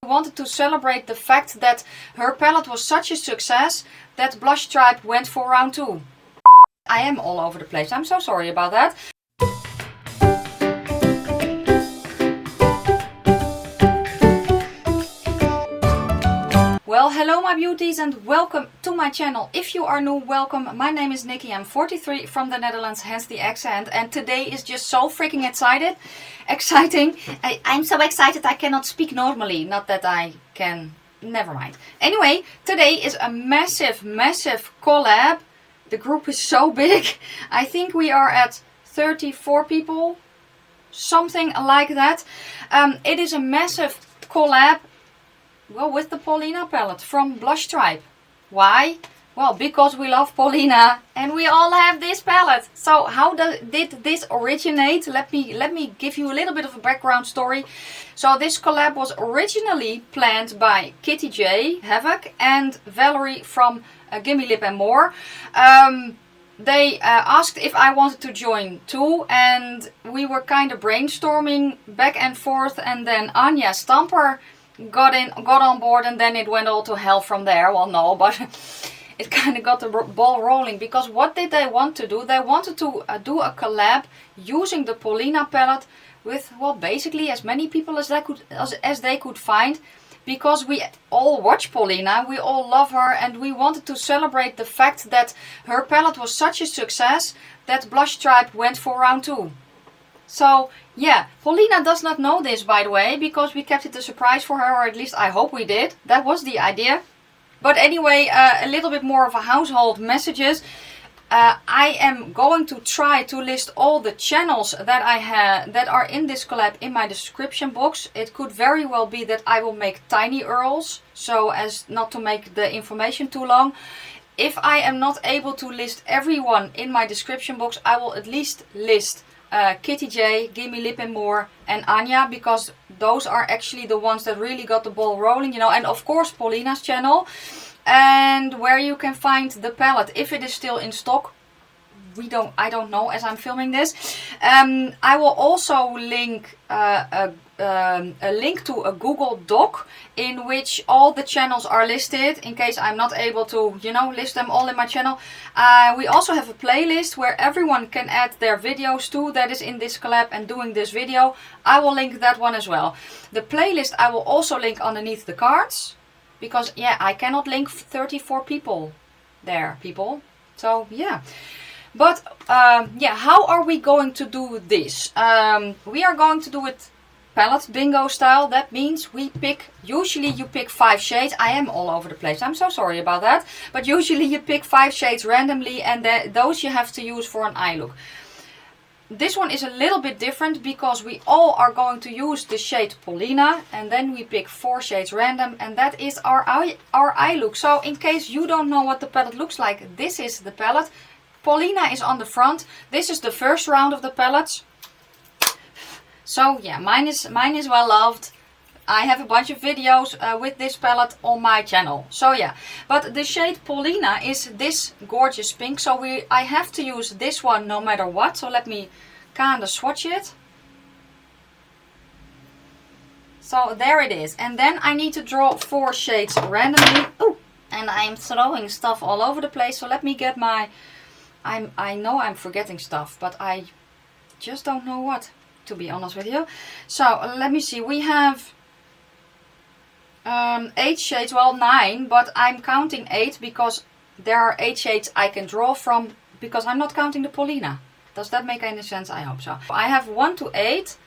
wanted to celebrate the fact that her palette was such a success that Blush Tribe went for round 2. I am all over the place. I'm so sorry about that. Well, hello my beauties and welcome to my channel. If you are new, welcome. My name is Nikki. I'm 43 from the Netherlands, hence the accent. And today is just so freaking exciting. I'm so excited I cannot speak normally. Not that I can, never mind. Anyway, today is a massive collab. The group is so big. I think we are at 34 people, something like that. It is a massive collab. Well, with the Paulina palette from Blush Tribe. Why? Well, because we love Paulina and we all have this palette. So how did this originate? Let me give you a little bit of a background story. So this collab was originally planned by Kittie J, Havok and Valery from Gimme Lip And More. They asked if I wanted to join too, and we were kind of brainstorming back and forth, and then Anya Stamper got on board, and then it went all to hell from there. Well, no, but it kind of got the ball rolling, because what did they want to do? They wanted to do a collab using the Paulina palette with, well, basically as many people as they could find, because we all watch Paulina, we all love her, and we wanted to celebrate the fact that her palette was such a success that Blush Tribe went for round 2. So yeah, Paulina does not know this, by the way, because we kept it a surprise for her, or at least I hope we did. That was the idea. But anyway, a little bit more of a household messages. I am going to try to list all the channels that I have that are in this collab in my description box. It could very well be that I will make tiny URLs, so as not to make the information too long. If I am not able to list everyone in my description box, I will at least list Kittie J, Gimme Lip And More and Anya, because those are actually the ones that really got the ball rolling, you know, and of course Paulina's channel, and where you can find the palette if it is still in stock. I don't know as I'm filming this. I will also link a link to a Google Doc in which all the channels are listed, in case I'm not able to, you know, list them all in my channel. We also have a playlist where everyone can add their videos to, that is in this collab and doing this video. I will link that one as well. The playlist I will also link underneath the cards, because yeah, I cannot link 34 people there, people. So yeah. But yeah, how are we going to do this? We are going to do it palette bingo style. That means we pick, usually you pick 5 shades. I am all over the place. I'm so sorry about that. But usually you pick 5 shades randomly, and those you have to use for an eye look. This one is a little bit different because we all are going to use the shade Paulina, and then we pick 4 shades random, and that is our eye look. So in case you don't know what the palette looks like, this is the palette. Paulina is on the front. This is the first round of the palettes. So yeah, mine is well loved. I have a bunch of videos with this palette on my channel. So yeah, but the shade Paulina is this gorgeous pink. So I have to use this one no matter what. So let me kind of swatch it. So there it is. And then I need to draw 4 shades randomly. Oh, and I'm throwing stuff all over the place. So let me get my... I know I'm forgetting stuff, but I just don't know what, to be honest with you. So let me see, we have 8 shades, well 9, but I'm counting 8 because there are 8 shades I can draw from, because I'm not counting the Paulina. Does that make any sense? I hope so. I have 1 to 8.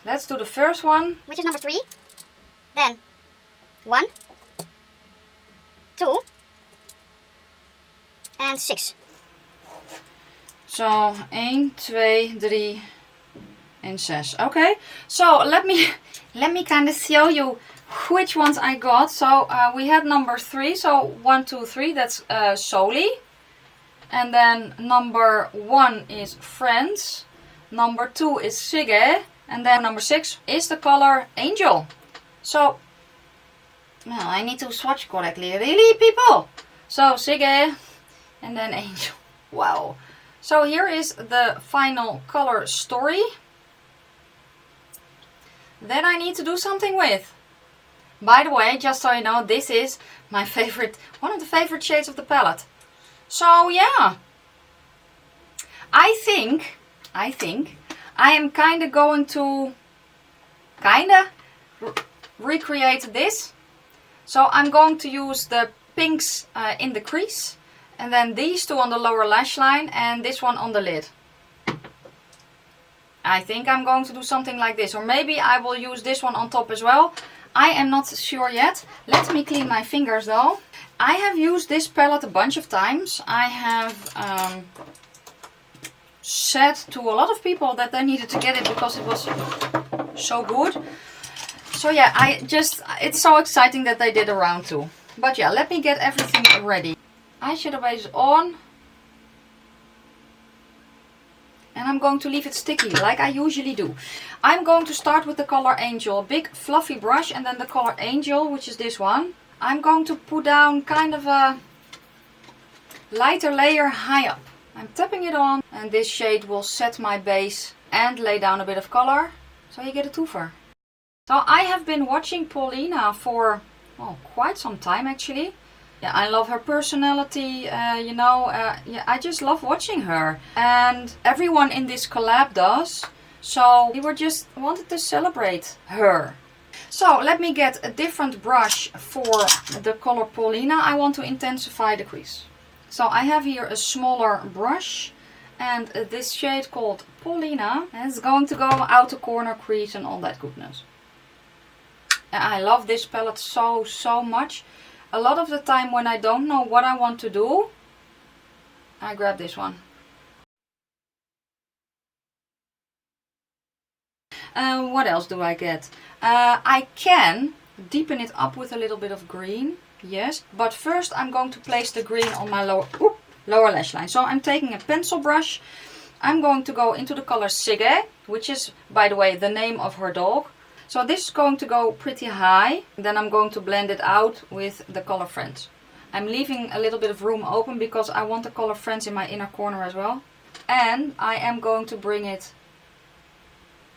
Let's do the first one, which is number 3. Then 1, 2 and 6. So 1, 2, 3 and 6. Okay, so let me kind of show you which ones I got. So we had number 3, so 1, 2, 3, that's Soleil. And then number 1 is Friends. Number 2 is Sigge. And then number 6 is the color Angel. So, well, I need to swatch correctly. Really, people? So Sigge and then Angel. Wow. So here is the final color story. that I need to do something with. By the way, just so you know, this is my favorite, one of the favorite shades of the palette. So yeah, I think I am kind of going to recreate this. So I'm going to use the pinks in the crease, and then these two on the lower lash line, and this one on the lid. I think I'm going to do something like this, or maybe I will use this one on top as well. I am not sure yet. Let me clean my fingers though. I have used this palette a bunch of times. I have said to a lot of people that they needed to get it because it was so good. So yeah, it's so exciting that they did a round 2. But yeah, let me get everything ready. Eyeshadow base on. And I'm going to leave it sticky, like I usually do. I'm going to start with the color Angel. A big fluffy brush, and then the color Angel, which is this one. I'm going to put down kind of a lighter layer high up. I'm tapping it on, and this shade will set my base and lay down a bit of color. So you get a twofer. So I have been watching Paulina for quite some time actually. Yeah, I love her personality, yeah, I just love watching her. And everyone in this collab does. So we wanted to celebrate her. So let me get a different brush for the color Paulina. I want to intensify the crease. So I have here a smaller brush and this shade called Paulina. And it's going to go outer corner crease and all that goodness. And I love this palette so much. A lot of the time when I don't know what I want to do, I grab this one. What else do I get? I can deepen it up with a little bit of green, yes. But first I'm going to place the green on my lower lash line. So I'm taking a pencil brush. I'm going to go into the color Sigge, which is, by the way, the name of her dog. So this is going to go pretty high. Then I'm going to blend it out with the color Friends. I'm leaving a little bit of room open because I want the color Friends in my inner corner as well. And I am going to bring it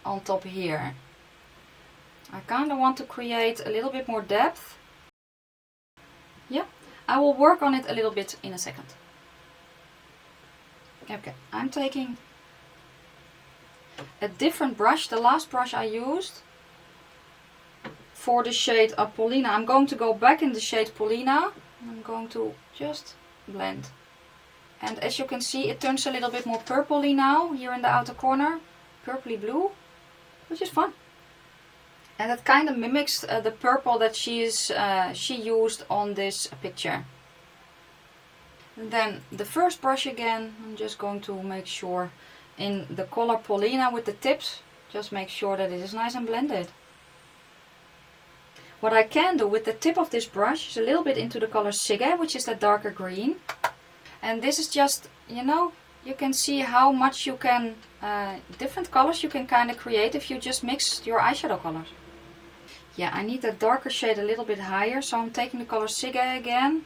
on top here. I kind of want to create a little bit more depth. Yeah, I will work on it a little bit in a second. Okay, I'm taking a different brush. The last brush I used for the shade of Paulina. I'm going to go back in the shade Paulina. I'm going to just blend. And as you can see, it turns a little bit more purpley now, here in the outer corner. Purpley blue, which is fun. And it kind of mimics the purple that she used on this picture. And then the first brush again, I'm just going to make sure in the color Paulina with the tips, just make sure that it is nice and blended. What I can do with the tip of this brush is a little bit into the color Sigge, which is that darker green. And this is just, you can see how much you can, different colors you can kind of create if you just mix your eyeshadow colors. Yeah, I need that darker shade a little bit higher, so I'm taking the color Sigge again.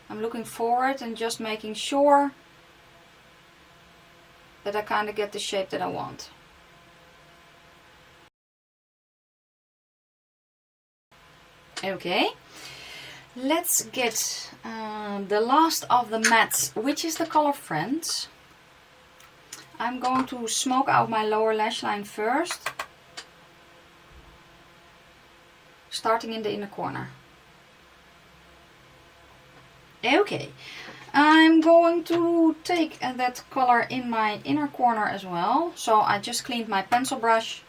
I'm looking forward and just making sure that I kind of get the shape that I want. Okay, let's get the last of the mattes, which is the color Friends. I'm going to smoke out my lower lash line first, starting in the inner corner. Okay, I'm going to take that color in my inner corner as well. So I just cleaned my pencil brush.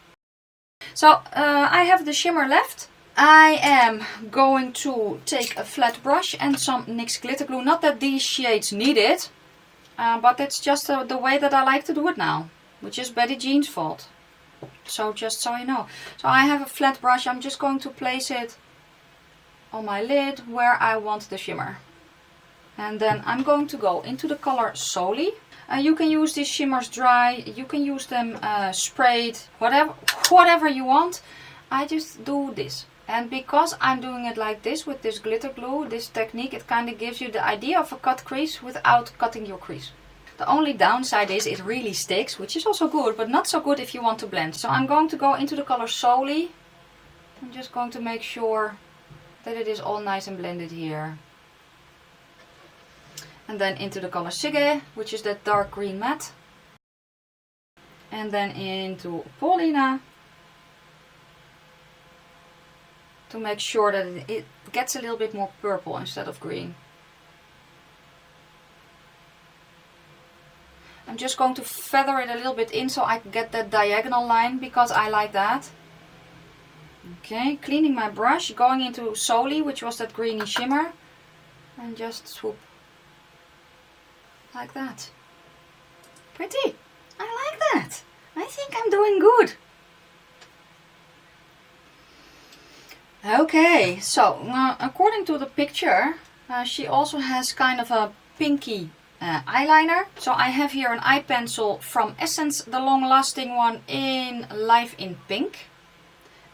So I have the shimmer left. I am going to take a flat brush and some NYX glitter glue. Not that these shades need it, but it's just the way that I like to do it now, which is Betty Jean's fault. So just so you know. So I have a flat brush. I'm just going to place it on my lid where I want the shimmer. And then I'm going to go into the color Soleil. You can use these shimmers dry. You can use them sprayed. Whatever you want. I just do this. And because I'm doing it like this with this glitter glue, this technique, it kind of gives you the idea of a cut crease without cutting your crease. The only downside is it really sticks, which is also good, but not so good if you want to blend. So I'm going to go into the color Soleil. I'm just going to make sure that it is all nice and blended here. And then into the color Gimme, which is that dark green matte. And then into Paulina, to make sure that it gets a little bit more purple instead of green. I'm just going to feather it a little bit in so I can get that diagonal line, because I like that. Okay, cleaning my brush, going into Soleil, which was that greeny shimmer, and just swoop like that. Pretty. I like that. I think I'm doing good. Okay, so according to the picture, she also has kind of a pinky eyeliner. So I have here an eye pencil from Essence, the long lasting one in Live in Pink.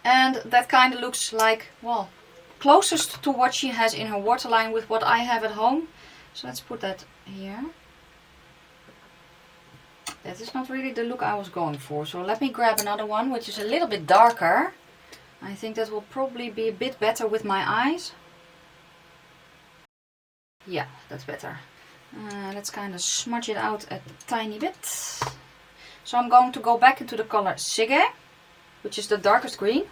And that kind of looks like, well, closest to what she has in her waterline with what I have at home. So let's put that here. That is not really the look I was going for. So let me grab another one, which is a little bit darker. I think that will probably be a bit better with my eyes. Yeah, that's better. Let's kind of smudge it out a tiny bit. So I'm going to go back into the color Gimme, which is the darkest green.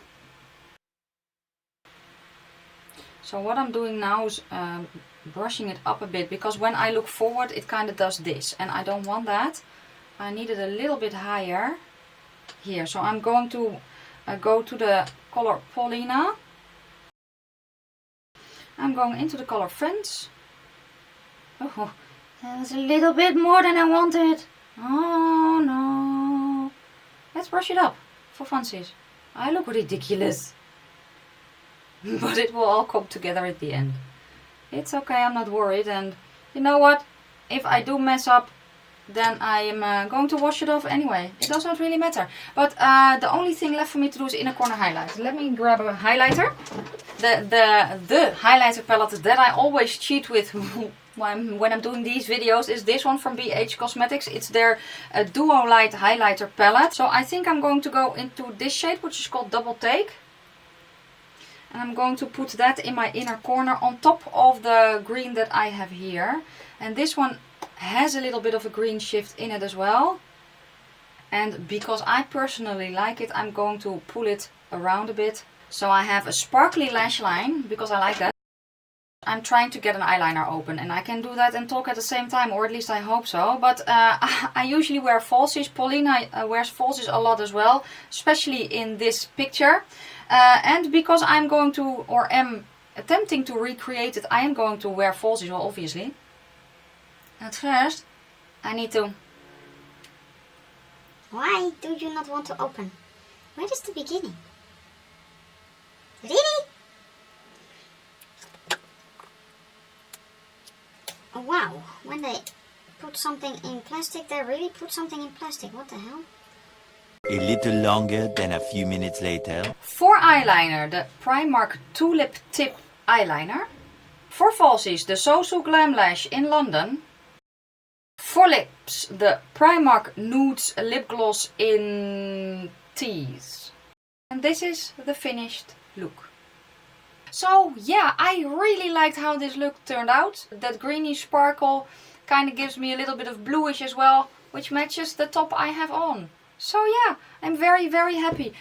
So what I'm doing now is brushing it up a bit, because when I look forward it kind of does this, and I don't want that. I need it a little bit higher here. So I'm going to go to the color Paulina. I'm going into the color Friends. Oh, that was a little bit more than I wanted. Oh no. Let's brush it up for funsies. I look ridiculous. But it will all come together at the end. It's okay, I'm not worried. And you know what? If I do mess up, then I am going to wash it off anyway. It does not really matter. But the only thing left for me to do is inner corner highlight. Let me grab a highlighter. The highlighter palette that I always cheat with when I'm doing these videos is this one from BH Cosmetics. It's their Duo Light highlighter palette. So I think I'm going to go into this shade, which is called Double Take. And I'm going to put that in my inner corner on top of the green that I have here. And this one has a little bit of a green shift in it as well. And because I personally like it, I'm going to pull it around a bit. So I have a sparkly lash line, because I like that. I'm trying to get an eyeliner open, and I can do that and talk at the same time, or at least I hope so. But I usually wear falsies. Paulina wears falsies a lot as well, especially in this picture. And because I'm going to, or am attempting to recreate it, I am going to wear falsies, well, obviously. At first, I need to... Why do you not want to open? Where is the beginning? Really? Oh wow, when they put something in plastic, they really put something in plastic. What the hell? A little longer than a few minutes later. For eyeliner, the Primark Tulip Tip eyeliner. For falsies, the So Glam Lash in London. For lips, the Primark Nudes lip gloss in Tease. And this is the finished look. So yeah, I really liked how this look turned out. That greeny sparkle kind of gives me a little bit of bluish as well, which matches the top I have on. So yeah, I'm very, very happy.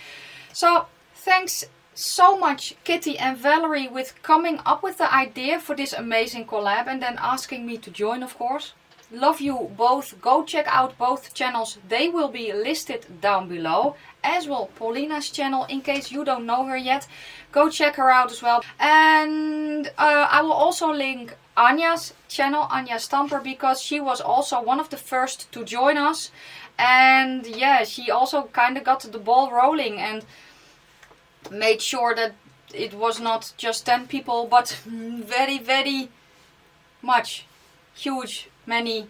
So thanks so much Kittie and Valery with coming up with the idea for this amazing collab and then asking me to join, of course. Love you both. Go check out both channels. They will be listed down below. As well Paulina's channel, in case you don't know her yet. Go check her out as well. And I will also link Anja's channel, Anja Stamper, because she was also one of the first to join us. And yeah, she also kind of got the ball rolling and made sure that it was not just 10 people, but very, very much, huge, many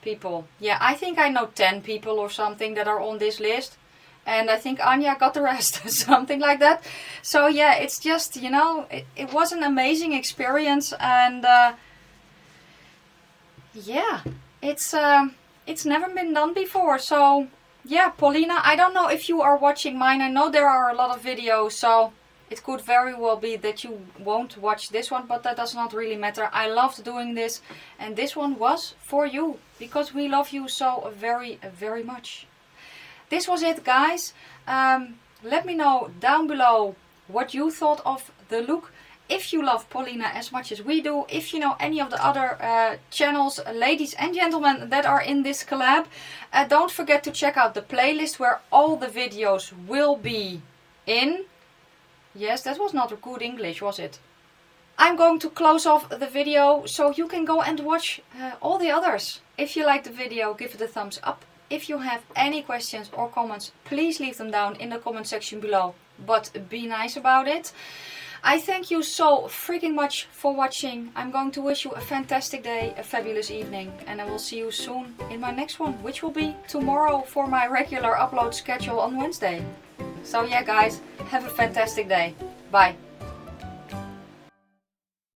people. Yeah, I think I know 10 people or something that are on this list. And I think Anja got the rest, something like that. So yeah, it's just, you know, it was an amazing experience. And yeah, it's never been done before. So yeah, Paulina, I don't know if you are watching mine. I know there are a lot of videos, so it could very well be that you won't watch this one, but that does not really matter. I loved doing this, and this one was for you, because we love you so very, very much. This was it, guys. Let me know down below what you thought of the look. If you love Paulina as much as we do, if you know any of the other channels, ladies and gentlemen, that are in this collab, don't forget to check out the playlist where all the videos will be in. Yes, that was not good English, was it? I'm going to close off the video so you can go and watch all the others. If you liked the video, give it a thumbs up. If you have any questions or comments, please leave them down in the comment section below. But be nice about it. I thank you so freaking much for watching. I'm going to wish you a fantastic day, a fabulous evening. And I will see you soon in my next one, which will be tomorrow for my regular upload schedule on Wednesday. So yeah, guys, have a fantastic day. Bye.